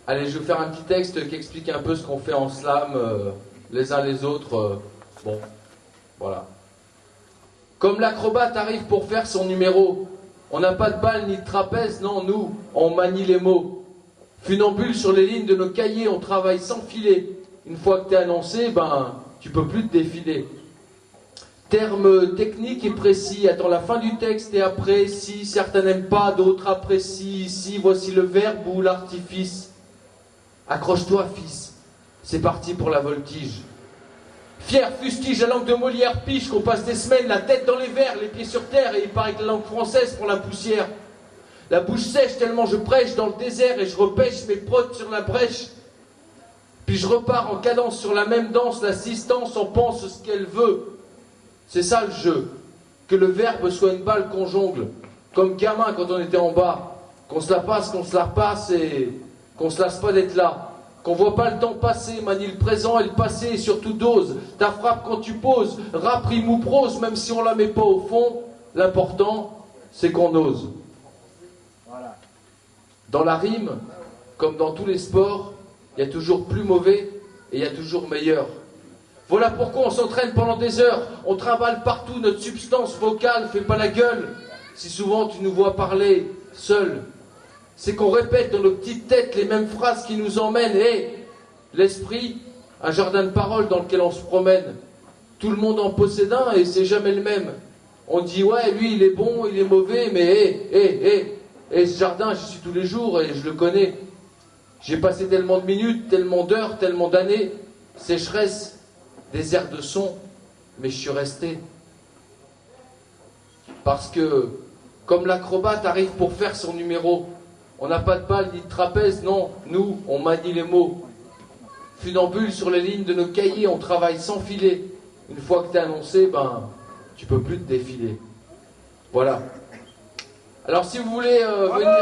Allez, je vais faire un petit texte qui explique un peu ce qu'on fait en slam, les uns les autres. Bon, voilà. Comme l'acrobate arrive pour faire son numéro, on n'a pas de balle ni de trapèze, non, nous, on manie les mots. Funambule sur les lignes de nos cahiers, on travaille sans filet. Une fois que t'es annoncé, ben, tu peux plus te défiler. Termes techniques et précis, attends la fin du texte et après, si certains n'aiment pas, d'autres apprécient. Ici, voici le verbe ou l'artifice. Accroche-toi, fils, c'est parti pour la voltige. Fier, fustige, la langue de Molière, piche, qu'on passe des semaines, la tête dans les verres, les pieds sur terre, et il paraît que la langue française prend la poussière. La bouche sèche tellement je prêche dans le désert et je repêche mes prods sur la brèche. Puis je repars en cadence sur la même danse, l'assistance en pense ce qu'elle veut. C'est ça le jeu, que le verbe soit une balle qu'on jongle, comme gamin quand on était en bas, qu'on se la passe, qu'on se la repasse et qu'on se lasse pas d'être là, qu'on voit pas le temps passer, manie le présent et le passé et surtout dose, ta frappe quand tu poses, rap, rime ou prose, même si on la met pas au fond, l'important c'est qu'on ose. Dans la rime, comme dans tous les sports, il y a toujours plus mauvais et il y a toujours meilleur. Voilà pourquoi on s'entraîne pendant des heures, on trimballe partout, notre substance vocale fait pas la gueule. Si souvent tu nous vois parler seul, c'est qu'on répète dans nos petites têtes les mêmes phrases qui nous emmènent. Et l'esprit, un jardin de paroles dans lequel on se promène. Tout le monde en possède un et c'est jamais le même. On dit ouais, lui il est bon, il est mauvais, mais ce jardin j'y suis tous les jours et je le connais. J'ai passé tellement de minutes, tellement d'heures, tellement d'années, sécheresse, désert de son, mais je suis resté. Parce que, comme l'acrobate arrive pour faire son numéro, on n'a pas de balle ni de trapèze, non, nous, on manie les mots. Funambule sur les lignes de nos cahiers, on travaille sans filet. Une fois que t'es annoncé, ben, tu peux plus te défiler. Voilà. Alors si vous voulez venir...